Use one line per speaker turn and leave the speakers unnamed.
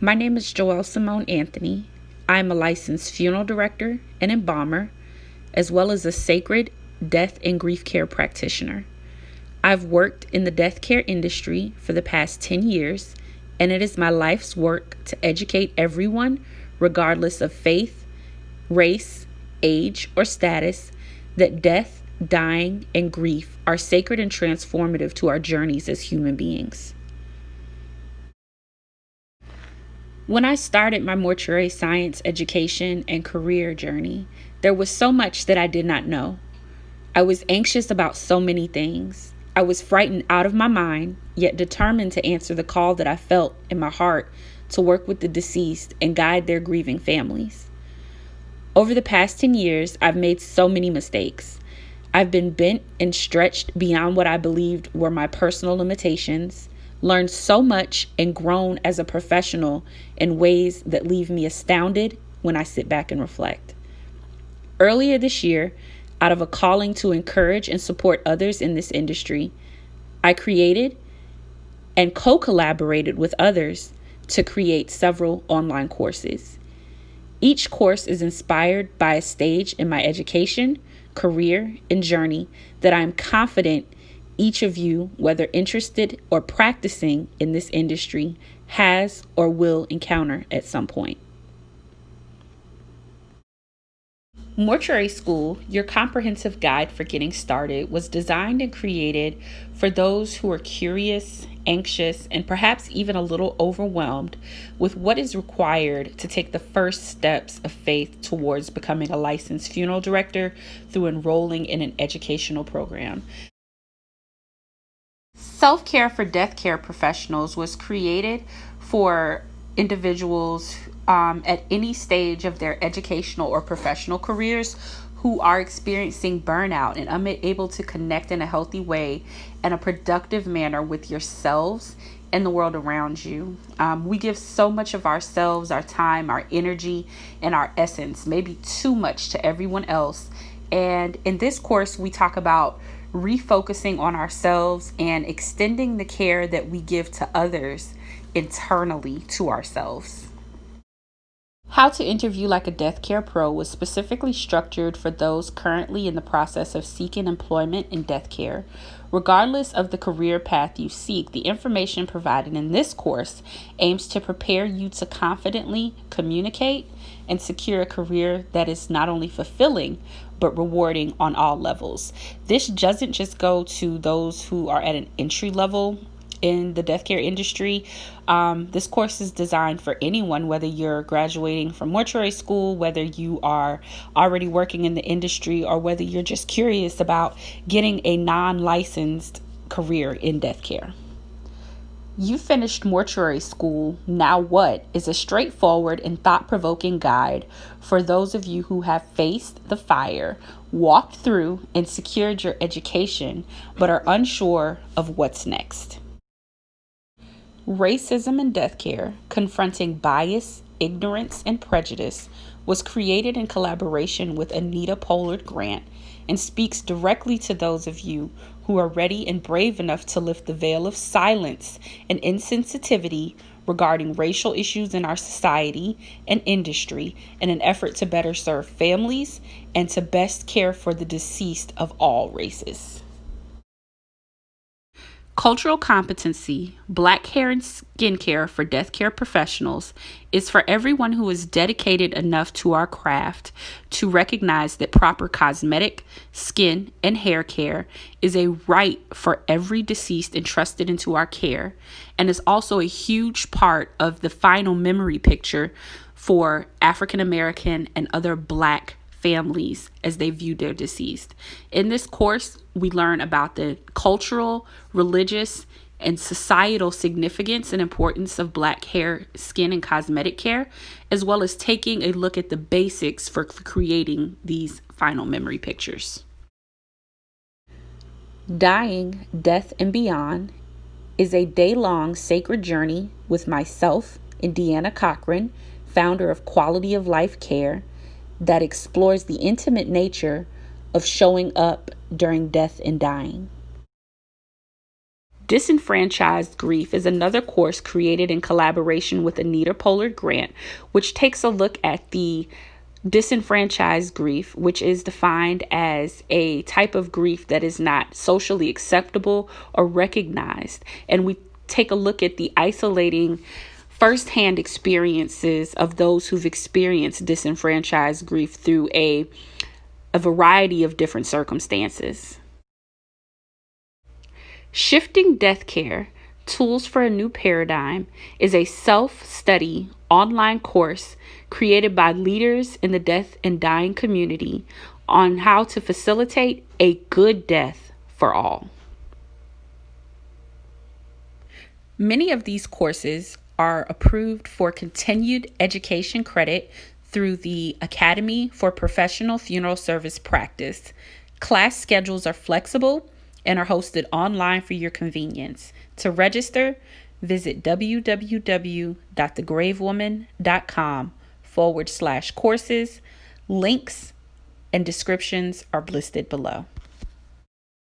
My name is Joél Simone Anthony. I am a licensed funeral director and embalmer, as well as a sacred death and grief care practitioner. I've worked in the death care industry for the past 10 years, and it is my life's work to educate everyone, regardless of faith, race, age, or status, that death, dying, and grief are sacred and transformative to our journeys as human beings. When I started my mortuary science education and career journey, there was so much that I did not know. I was anxious about so many things. I was frightened out of my mind, yet determined to answer the call that I felt in my heart to work with the deceased and guide their grieving families. Over the past 10 years, I've made so many mistakes. I've been bent and stretched beyond what I believed were my personal limitations, learned so much and grown as a professional in ways that leave me astounded when I sit back and reflect. Earlier this year, out of a calling to encourage and support others in this industry, I created and co-collaborated with others to create several online courses. Each course is inspired by a stage in my education, career, and journey that I am confident each of you, whether interested or practicing in this industry, has or will encounter at some point. Mortuary School, your comprehensive guide for getting started, was designed and created for those who are curious, anxious, and perhaps even a little overwhelmed with what is required to take the first steps of faith towards becoming a licensed funeral director through enrolling in an educational program. Self-care for death care professionals was created for individuals at any stage of their educational or professional careers who are experiencing burnout and unable to connect in a healthy way and a productive manner with yourselves and the world around you. We give so much of ourselves, our time, our energy, and our essence, maybe too much to everyone else. And in this course, we talk about refocusing on ourselves and extending the care that we give to others internally to ourselves. How to Interview Like a Death Care Pro was specifically structured for those currently in the process of seeking employment in death care. Regardless of the career path you seek, the information provided in this course aims to prepare you to confidently communicate and secure a career that is not only fulfilling, but rewarding on all levels. This doesn't just go to those who are at an entry level in the death care industry. This course is designed for anyone, whether you're graduating from mortuary school, whether you are already working in the industry, or whether you're just curious about getting a non-licensed career in death care. You finished mortuary school, now what? Is a straightforward and thought-provoking guide for those of you who have faced the fire, walked through and secured your education, but are unsure of what's next. Racism in Death Care, Confronting Bias, Ignorance, and Prejudice was created in collaboration with Anita Pollard Grant and speaks directly to those of you who are ready and brave enough to lift the veil of silence and insensitivity regarding racial issues in our society and industry in an effort to better serve families and to best care for the deceased of all races. Cultural Competency, Black Hair and Skincare for Death Care Professionals, is for everyone who is dedicated enough to our craft to recognize that proper cosmetic, skin, and hair care is a right for every deceased entrusted into our care, and is also a huge part of the final memory picture for African American and other Black families as they view their deceased. In this course, we learn about the cultural, religious, and societal significance and importance of Black hair, skin, and cosmetic care, as well as taking a look at the basics for creating these final memory pictures. Dying, Death, and Beyond is a day-long sacred journey with myself and Deanna Cochran, founder of Quality of Life Care, that explores the intimate nature of showing up during death and dying. Disenfranchised Grief is another course created in collaboration with Anita Pollard Grant, which takes a look at the disenfranchised grief, which is defined as a type of grief that is not socially acceptable or recognized. And we take a look at the isolating firsthand experiences of those who've experienced disenfranchised grief through a variety of different circumstances. Shifting Death Care, Tools for a New Paradigm is a self-study online course created by leaders in the death and dying community on how to facilitate a good death for all. Many of these courses are approved for continued education credit through the Academy for Professional Funeral Service Practice. Class schedules are flexible and are hosted online for your convenience. To register, visit www.thegravewoman.com/courses. Links and descriptions are listed below.